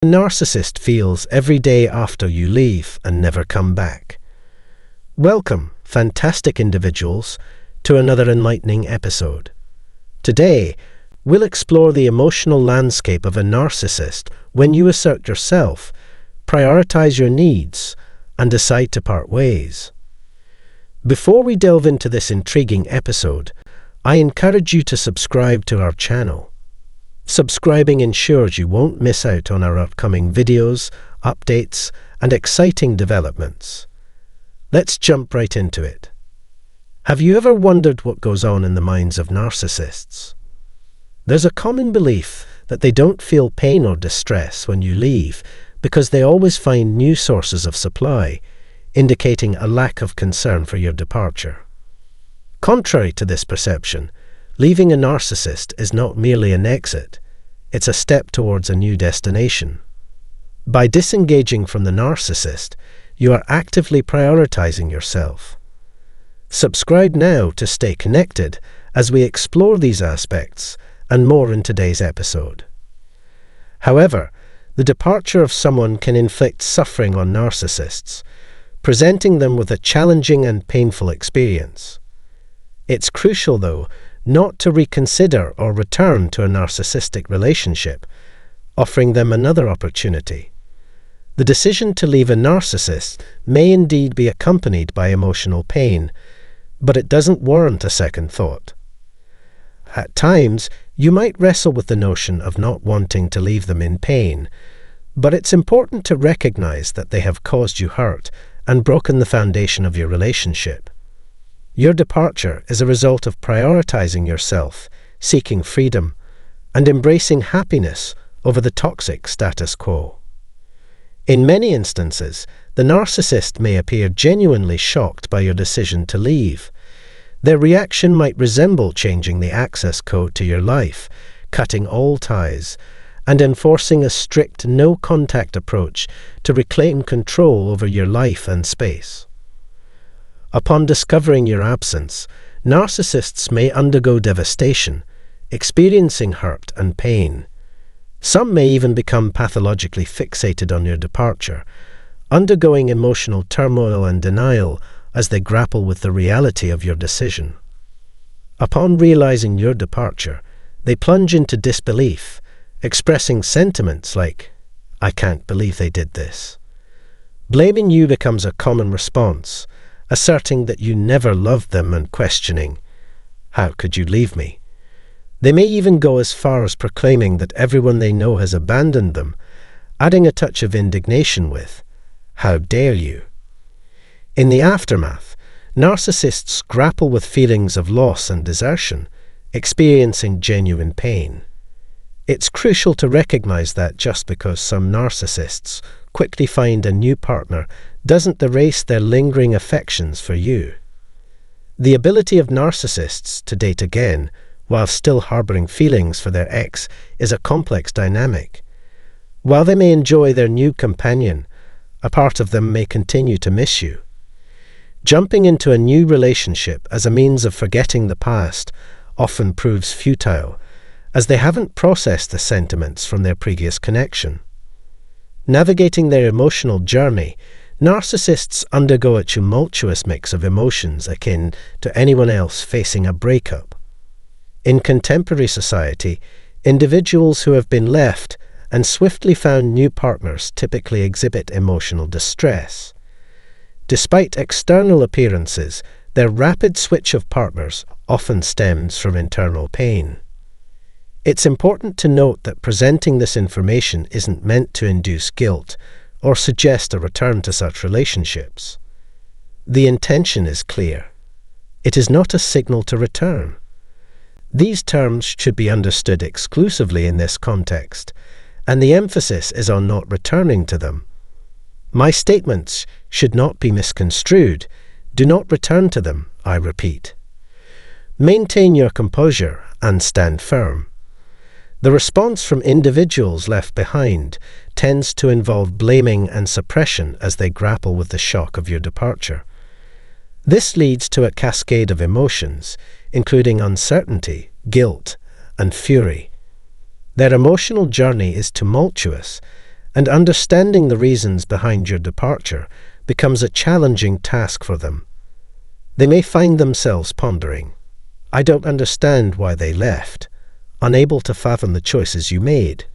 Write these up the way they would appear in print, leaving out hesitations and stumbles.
A narcissist feels every day after you leave and never come back. Welcome, fantastic individuals, to another enlightening episode. Today, we'll explore the emotional landscape of a narcissist when you assert yourself, prioritize your needs, and decide to part ways. Before we delve into this intriguing episode, I encourage you to subscribe to our channel. Subscribing ensures you won't miss out on our upcoming videos, updates, and exciting developments. Let's jump right into it. Have you ever wondered what goes on in the minds of narcissists? There's a common belief that they don't feel pain or distress when you leave because they always find new sources of supply, indicating a lack of concern for your departure. Contrary to this perception, leaving a narcissist is not merely an exit, it's a step towards a new destination. By disengaging from the narcissist, you are actively prioritizing yourself. Subscribe now to stay connected as we explore these aspects and more in today's episode. However, the departure of someone can inflict suffering on narcissists, presenting them with a challenging and painful experience. It's crucial, though, not to reconsider or return to a narcissistic relationship, offering them another opportunity. The decision to leave a narcissist may indeed be accompanied by emotional pain, but it doesn't warrant a second thought. At times, you might wrestle with the notion of not wanting to leave them in pain, but it's important to recognize that they have caused you hurt and broken the foundation of your relationship. Your departure is a result of prioritizing yourself, seeking freedom, and embracing happiness over the toxic status quo. In many instances, the narcissist may appear genuinely shocked by your decision to leave. Their reaction might resemble changing the access code to your life, cutting all ties, and enforcing a strict no-contact approach to reclaim control over your life and space. Upon discovering your absence, narcissists may undergo devastation, experiencing hurt and pain. Some may even become pathologically fixated on your departure, undergoing emotional turmoil and denial as they grapple with the reality of your decision. Upon realizing your departure, they plunge into disbelief, expressing sentiments like, "I can't believe they did this." Blaming you becomes a common response, asserting that you never loved them and questioning, "How could you leave me?" They may even go as far as proclaiming that everyone they know has abandoned them, adding a touch of indignation with, "How dare you?" In the aftermath, narcissists grapple with feelings of loss and desertion, experiencing genuine pain. It's crucial to recognize that just because some narcissists quickly find a new partner doesn't erase their lingering affections for you. The ability of narcissists to date again while still harboring feelings for their ex is a complex dynamic. While they may enjoy their new companion, a part of them may continue to miss you. Jumping into a new relationship as a means of forgetting the past often proves futile, as they haven't processed the sentiments from their previous connection. Navigating their emotional journey, narcissists undergo a tumultuous mix of emotions akin to anyone else facing a breakup. In contemporary society, individuals who have been left and swiftly found new partners typically exhibit emotional distress. Despite external appearances, their rapid switch of partners often stems from internal pain. It's important to note that presenting this information isn't meant to induce guilt or suggest a return to such relationships. The intention is clear. It is not a signal to return. These terms should be understood exclusively in this context, and the emphasis is on not returning to them. My statements should not be misconstrued. Do not return to them, I repeat. Maintain your composure and stand firm. The response from individuals left behind tends to involve blaming and suppression as they grapple with the shock of your departure. This leads to a cascade of emotions, including uncertainty, guilt, and fury. Their emotional journey is tumultuous, and understanding the reasons behind your departure becomes a challenging task for them. They may find themselves pondering, "I don't understand why they left," unable to fathom the choices you made.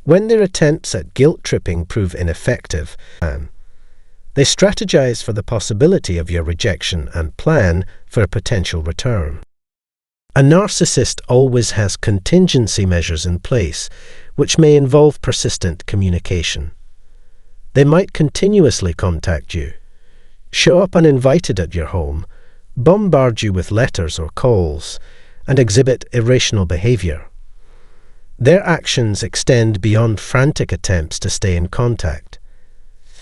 When their attempts at guilt-tripping prove ineffective, they strategize for the possibility of your rejection and plan for a potential return. A narcissist always has contingency measures in place, which may involve persistent communication. They might continuously contact you, show up uninvited at your home, bombard you with letters or calls, and exhibit irrational behavior. Their actions extend beyond frantic attempts to stay in contact.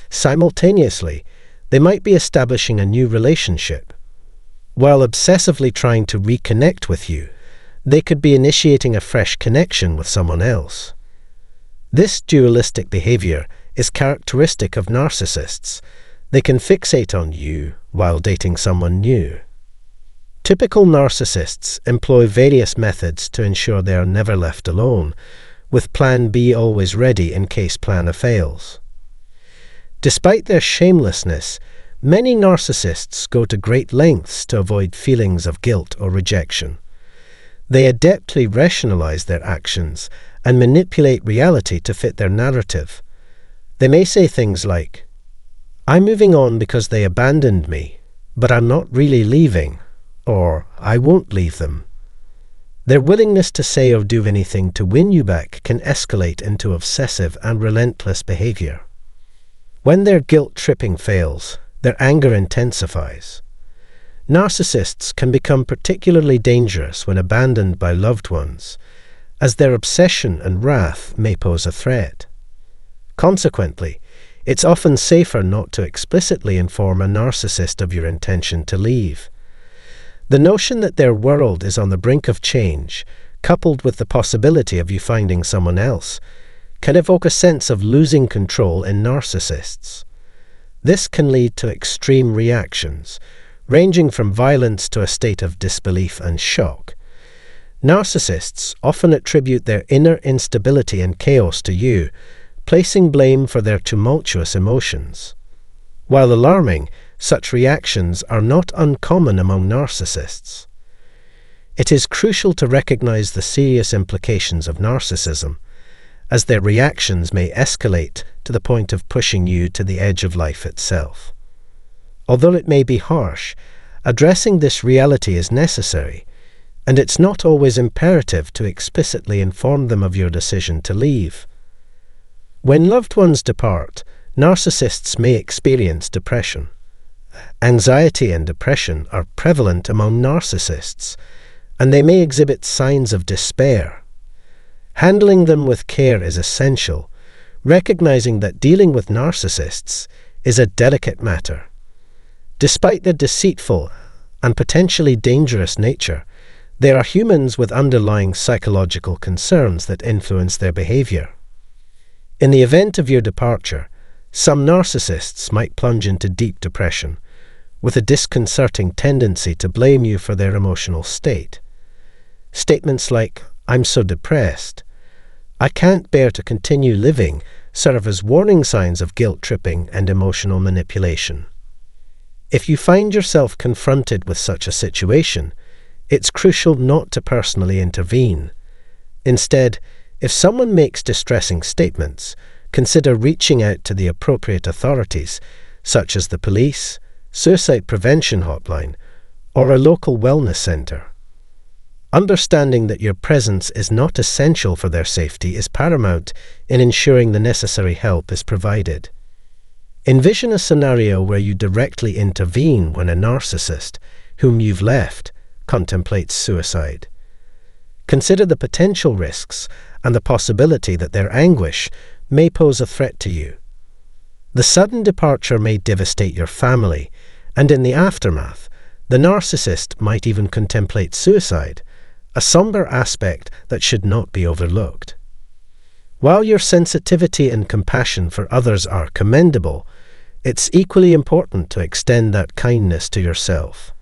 Simultaneously, they might be establishing a new relationship. While obsessively trying to reconnect with you, they could be initiating a fresh connection with someone else. This dualistic behavior is characteristic of narcissists. They can fixate on you while dating someone new. Typical narcissists employ various methods to ensure they are never left alone, with Plan B always ready in case Plan A fails. Despite their shamelessness, many narcissists go to great lengths to avoid feelings of guilt or rejection. They adeptly rationalize their actions and manipulate reality to fit their narrative. They may say things like, "I'm moving on because they abandoned me, but I'm not really leaving," or "I won't leave them." Their willingness to say or do anything to win you back can escalate into obsessive and relentless behavior. When their guilt-tripping fails, their anger intensifies. Narcissists can become particularly dangerous when abandoned by loved ones, as their obsession and wrath may pose a threat. Consequently, it's often safer not to explicitly inform a narcissist of your intention to leave. The notion that their world is on the brink of change, coupled with the possibility of you finding someone else, can evoke a sense of losing control in narcissists. This can lead to extreme reactions, ranging from violence to a state of disbelief and shock. Narcissists often attribute their inner instability and chaos to you, placing blame for their tumultuous emotions. While alarming, such reactions are not uncommon among narcissists. It is crucial to recognize the serious implications of narcissism, as their reactions may escalate to the point of pushing you to the edge of life itself. Although it may be harsh, addressing this reality is necessary, and it's not always imperative to explicitly inform them of your decision to leave. When loved ones depart, narcissists may experience depression. Anxiety and depression are prevalent among narcissists, and they may exhibit signs of despair. Handling them with care is essential, recognizing that dealing with narcissists is a delicate matter. Despite their deceitful and potentially dangerous nature, they are humans with underlying psychological concerns that influence their behavior. In the event of your departure, some narcissists might plunge into deep depression, with a disconcerting tendency to blame you for their emotional state. Statements like, "I'm so depressed," "I can't bear to continue living," serve as warning signs of guilt-tripping and emotional manipulation. If you find yourself confronted with such a situation, it's crucial not to personally intervene. Instead, if someone makes distressing statements, consider reaching out to the appropriate authorities, such as the police, suicide prevention hotline, or a local wellness center. Understanding that your presence is not essential for their safety is paramount in ensuring the necessary help is provided. Envision a scenario where you directly intervene when a narcissist, whom you've left, contemplates suicide. Consider the potential risks and the possibility that their anguish may pose a threat to you. The sudden departure may devastate your family, and in the aftermath, the narcissist might even contemplate suicide, a somber aspect that should not be overlooked. While your sensitivity and compassion for others are commendable, it's equally important to extend that kindness to yourself.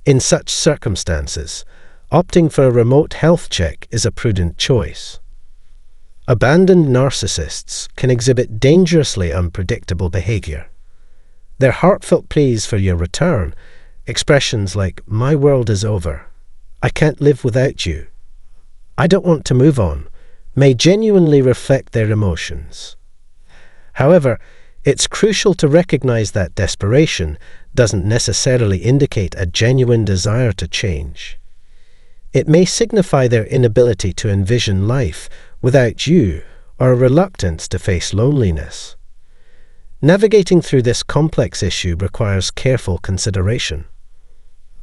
In such circumstances, opting for a remote health check is a prudent choice. Abandoned narcissists can exhibit dangerously unpredictable behavior. Their heartfelt pleas for your return, expressions like, "My world is over," "I can't live without you," "I don't want to move on," may genuinely reflect their emotions. However, it's crucial to recognize that desperation doesn't necessarily indicate a genuine desire to change. It may signify their inability to envision life without you or a reluctance to face loneliness. Navigating through this complex issue requires careful consideration.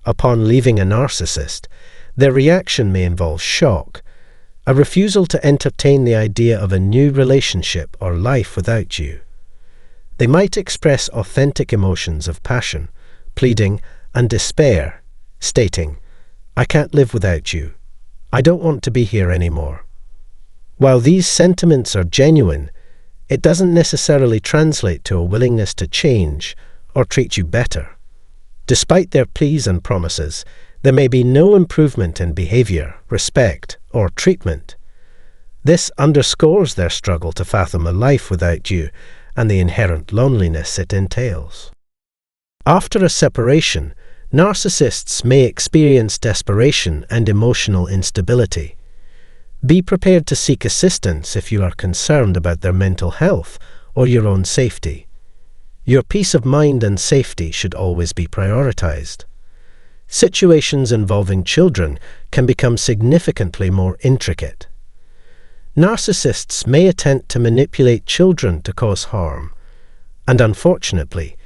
Upon leaving a narcissist, their reaction may involve shock, a refusal to entertain the idea of a new relationship or life without you. They might express authentic emotions of passion, pleading, and despair, stating, "I can't live without you. I don't want to be here anymore." While these sentiments are genuine, it doesn't necessarily translate to a willingness to change or treat you better. Despite their pleas and promises, there may be no improvement in behavior, respect, or treatment. This underscores their struggle to fathom a life without you and the inherent loneliness it entails. After a separation, narcissists may experience desperation and emotional instability. Be prepared to seek assistance if you are concerned about their mental health or your own safety. Your peace of mind and safety should always be prioritized. Situations involving children can become significantly more intricate. Narcissists may attempt to manipulate children to cause harm, and unfortunately,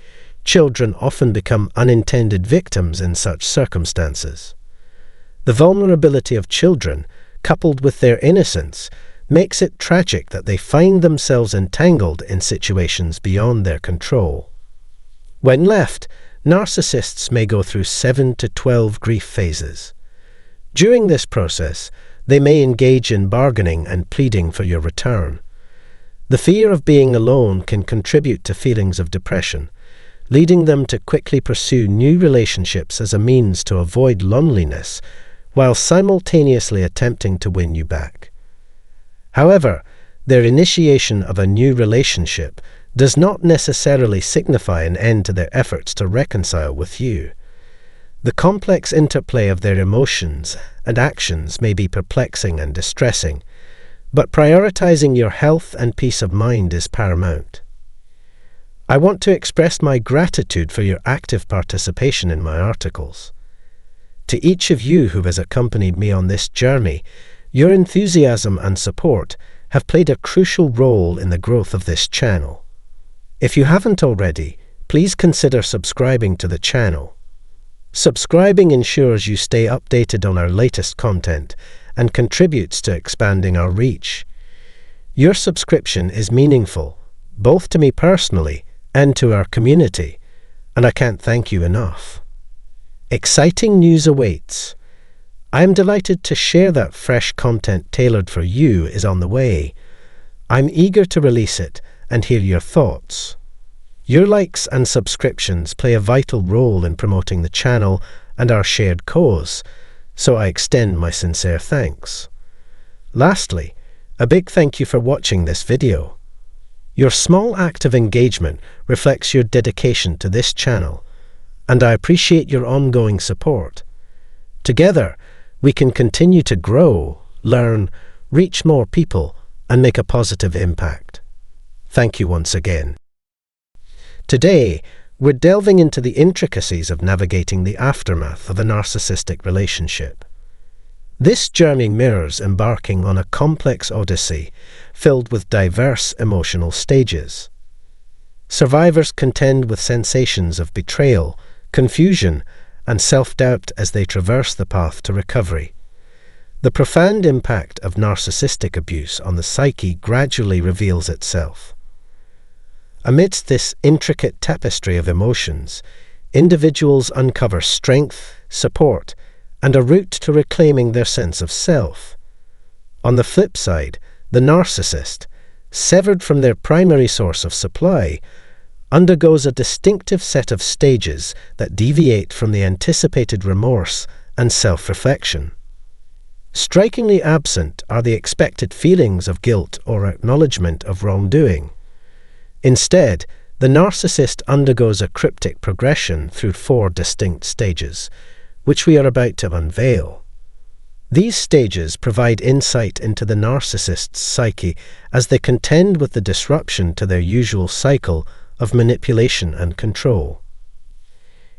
children often become unintended victims in such circumstances. The vulnerability of children, coupled with their innocence, makes it tragic that they find themselves entangled in situations beyond their control. When left, narcissists may go through 7 to 12 grief phases. During this process, they may engage in bargaining and pleading for your return. The fear of being alone can contribute to feelings of depression, leading them to quickly pursue new relationships as a means to avoid loneliness, while simultaneously attempting to win you back. However, their initiation of a new relationship does not necessarily signify an end to their efforts to reconcile with you. The complex interplay of their emotions and actions may be perplexing and distressing, but prioritizing your health and peace of mind is paramount. I want to express my gratitude for your active participation in my articles. To each of you who has accompanied me on this journey, your enthusiasm and support have played a crucial role in the growth of this channel. If you haven't already, please consider subscribing to the channel. Subscribing ensures you stay updated on our latest content and contributes to expanding our reach. Your subscription is meaningful, both to me personally and to our community, and I can't thank you enough. Exciting news awaits. I am delighted to share that fresh content tailored for you is on the way. I'm eager to release it and hear your thoughts. Your likes and subscriptions play a vital role in promoting the channel and our shared cause, so I extend my sincere thanks. Lastly, a big thank you for watching this video. Your small act of engagement reflects your dedication to this channel, and I appreciate your ongoing support. Together, we can continue to grow, learn, reach more people, and make a positive impact. Thank you once again. Today, we're delving into the intricacies of navigating the aftermath of a narcissistic relationship. This journey mirrors embarking on a complex odyssey filled with diverse emotional stages. Survivors contend with sensations of betrayal, confusion, and self-doubt as they traverse the path to recovery. The profound impact of narcissistic abuse on the psyche gradually reveals itself. Amidst this intricate tapestry of emotions, individuals uncover strength, support, and a route to reclaiming their sense of self. On the flip side, the narcissist, severed from their primary source of supply, undergoes a distinctive set of stages that deviate from the anticipated remorse and self-reflection. Strikingly absent are the expected feelings of guilt or acknowledgement of wrongdoing. Instead, the narcissist undergoes a cryptic progression through 4 distinct stages, which we are about to unveil. These stages provide insight into the narcissist's psyche as they contend with the disruption to their usual cycle of manipulation and control.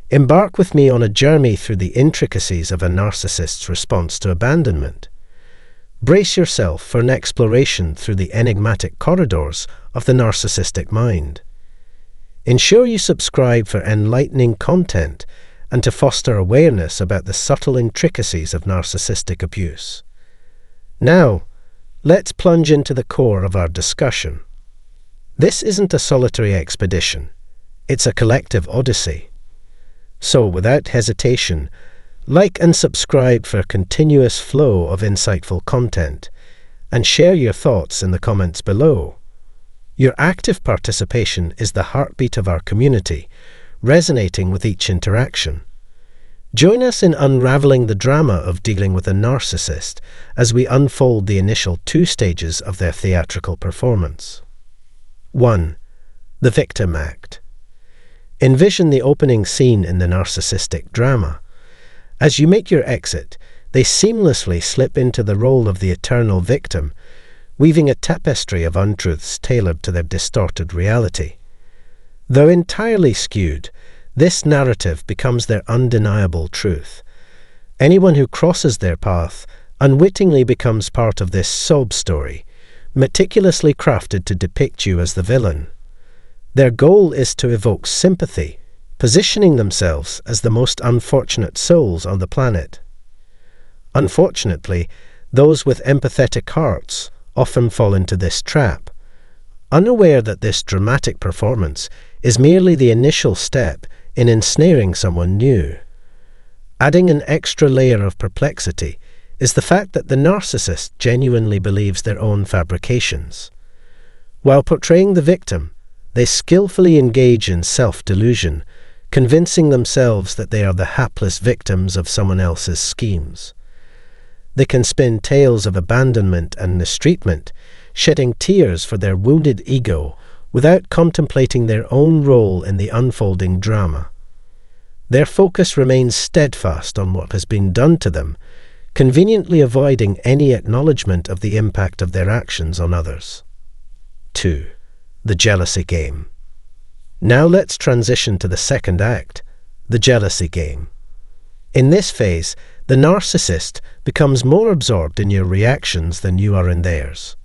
Embark with me on a journey through the intricacies of a narcissist's response to abandonment. Brace yourself for an exploration through the enigmatic corridors of the narcissistic mind. Ensure you subscribe for enlightening content and to foster awareness about the subtle intricacies of narcissistic abuse. Now, let's plunge into the core of our discussion. This isn't a solitary expedition, it's a collective odyssey. So, without hesitation, like and subscribe for a continuous flow of insightful content, and share your thoughts in the comments below. Your active participation is the heartbeat of our community, resonating with each interaction. Join us in unraveling the drama of dealing with a narcissist as we unfold the initial 2 stages of their theatrical performance. 1. The Victim Act. Envision the opening scene in the narcissistic drama. As you make your exit, they seamlessly slip into the role of the eternal victim, weaving a tapestry of untruths tailored to their distorted reality. Though entirely skewed, this narrative becomes their undeniable truth. Anyone who crosses their path unwittingly becomes part of this sob story, meticulously crafted to depict you as the villain. Their goal is to evoke sympathy, positioning themselves as the most unfortunate souls on the planet. Unfortunately, those with empathetic hearts often fall into this trap, unaware that this dramatic performance is merely the initial step in ensnaring someone new. Adding an extra layer of perplexity is the fact that the narcissist genuinely believes their own fabrications. While portraying the victim, they skillfully engage in self-delusion, convincing themselves that they are the hapless victims of someone else's schemes. They can spin tales of abandonment and mistreatment, shedding tears for their wounded ego without contemplating their own role in the unfolding drama. Their focus remains steadfast on what has been done to them, conveniently avoiding any acknowledgement of the impact of their actions on others. 2. The Jealousy Game. Now let's transition to the second act, the jealousy game. In this phase, the narcissist becomes more absorbed in your reactions than you are in theirs.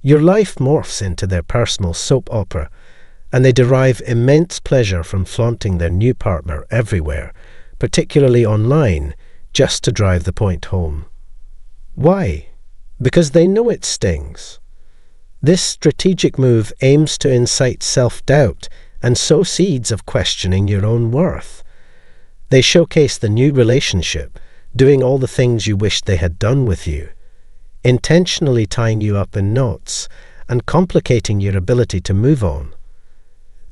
Your life morphs into their personal soap opera, and they derive immense pleasure from flaunting their new partner everywhere, particularly online, just to drive the point home. Why? Because they know it stings. This strategic move aims to incite self-doubt and sow seeds of questioning your own worth. They showcase the new relationship, doing all the things you wished they had done with you, intentionally tying you up in knots and complicating your ability to move on.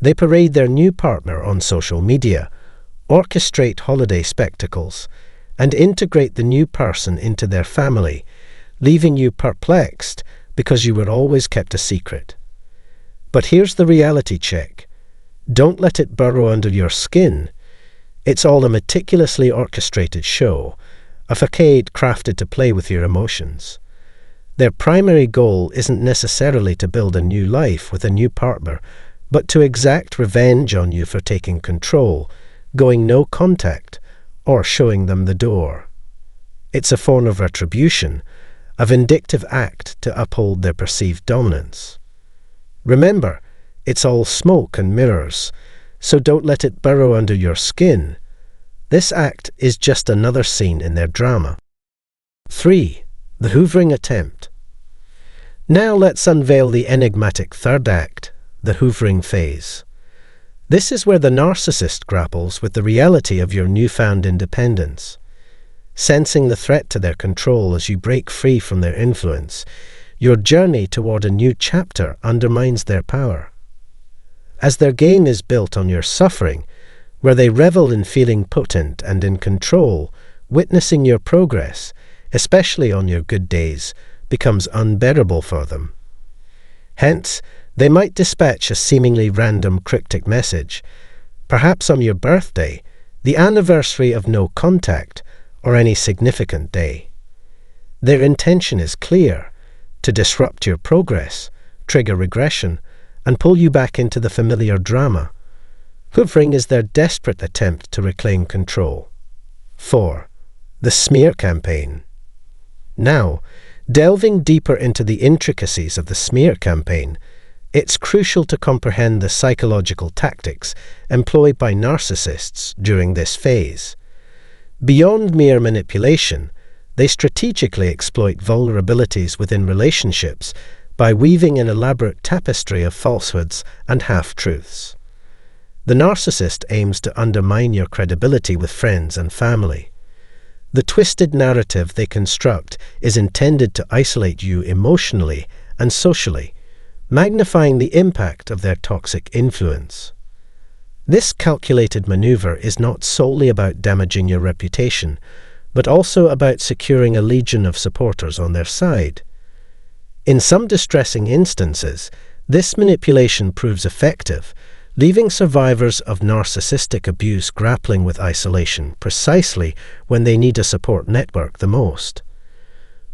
They parade their new partner on social media, orchestrate holiday spectacles, and integrate the new person into their family, leaving you perplexed because you were always kept a secret. But here's the reality check. Don't let it burrow under your skin. It's all a meticulously orchestrated show, a facade crafted to play with your emotions. Their primary goal isn't necessarily to build a new life with a new partner, but to exact revenge on you for taking control, going no contact, or showing them the door. It's a form of retribution, a vindictive act to uphold their perceived dominance. Remember, it's all smoke and mirrors, so don't let it burrow under your skin. This act is just another scene in their drama. 3. The Hoovering Attempt. Now let's unveil the enigmatic third act, the Hoovering phase. This is where the narcissist grapples with the reality of your newfound independence. Sensing the threat to their control as you break free from their influence, your journey toward a new chapter undermines their power. As their game is built on your suffering, where they revel in feeling potent and in control, witnessing your progress, especially on your good days, becomes unbearable for them. Hence, they might dispatch a seemingly random cryptic message, perhaps on your birthday, the anniversary of no contact, or any significant day. Their intention is clear: to disrupt your progress, trigger regression, and pull you back into the familiar drama. Hoovering is their desperate attempt to reclaim control. 4. The smear campaign. Now, delving deeper into the intricacies of the smear campaign, it's crucial to comprehend the psychological tactics employed by narcissists during this phase. Beyond mere manipulation, they strategically exploit vulnerabilities within relationships by weaving an elaborate tapestry of falsehoods and half-truths. The narcissist aims to undermine your credibility with friends and family. The twisted narrative they construct is intended to isolate you emotionally and socially, magnifying the impact of their toxic influence. This calculated maneuver is not solely about damaging your reputation, but also about securing a legion of supporters on their side. In some distressing instances, this manipulation proves effective, leaving survivors of narcissistic abuse grappling with isolation precisely when they need a support network the most.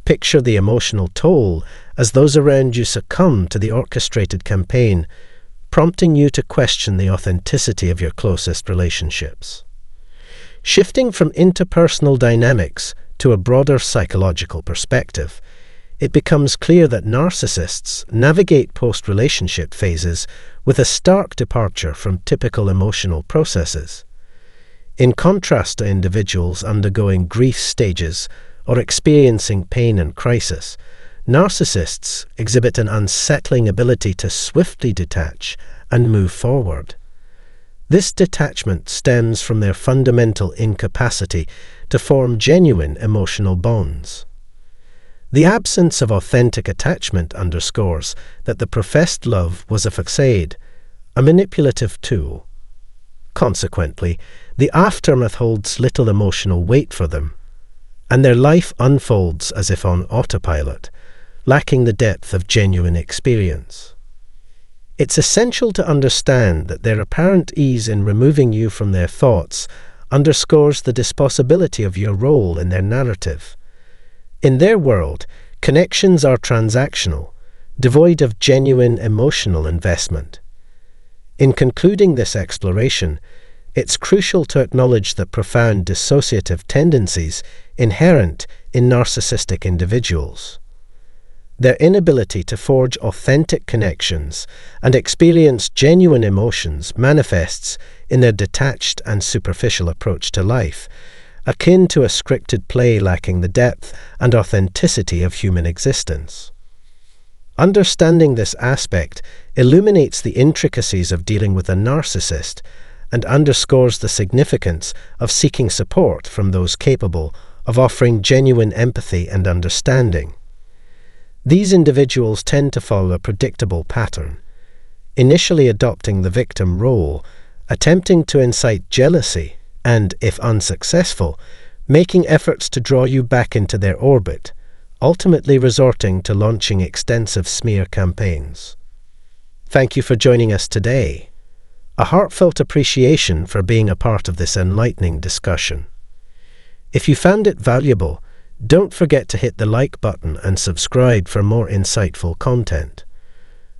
Picture the emotional toll as those around you succumb to the orchestrated campaign, prompting you to question the authenticity of your closest relationships. Shifting from interpersonal dynamics to a broader psychological perspective, it becomes clear that narcissists navigate post-relationship phases with a stark departure from typical emotional processes. In contrast to individuals undergoing grief stages or experiencing pain and crisis, narcissists exhibit an unsettling ability to swiftly detach and move forward. This detachment stems from their fundamental incapacity to form genuine emotional bonds. The absence of authentic attachment underscores that the professed love was a facade, a manipulative tool. Consequently, the aftermath holds little emotional weight for them, and their life unfolds as if on autopilot, lacking the depth of genuine experience. It's essential to understand that their apparent ease in removing you from their thoughts underscores the dispossibility of your role in their narrative. In their world, connections are transactional, devoid of genuine emotional investment. In concluding this exploration, it's crucial to acknowledge the profound dissociative tendencies inherent in narcissistic individuals. Their inability to forge authentic connections and experience genuine emotions manifests in their detached and superficial approach to life, akin to a scripted play lacking the depth and authenticity of human existence. Understanding this aspect illuminates the intricacies of dealing with a narcissist and underscores the significance of seeking support from those capable of offering genuine empathy and understanding. These individuals tend to follow a predictable pattern, initially adopting the victim role, attempting to incite jealousy, and, if unsuccessful, making efforts to draw you back into their orbit, ultimately resorting to launching extensive smear campaigns. Thank you for joining us today. A heartfelt appreciation for being a part of this enlightening discussion. If you found it valuable, don't forget to hit the like button and subscribe for more insightful content.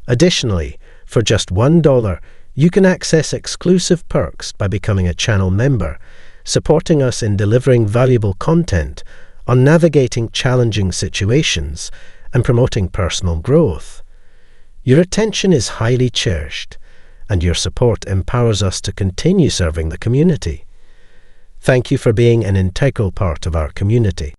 Additionally, for just $1, you can access exclusive perks by becoming a channel member, supporting us in delivering valuable content on navigating challenging situations and promoting personal growth. Your attention is highly cherished, and your support empowers us to continue serving the community. Thank you for being an integral part of our community.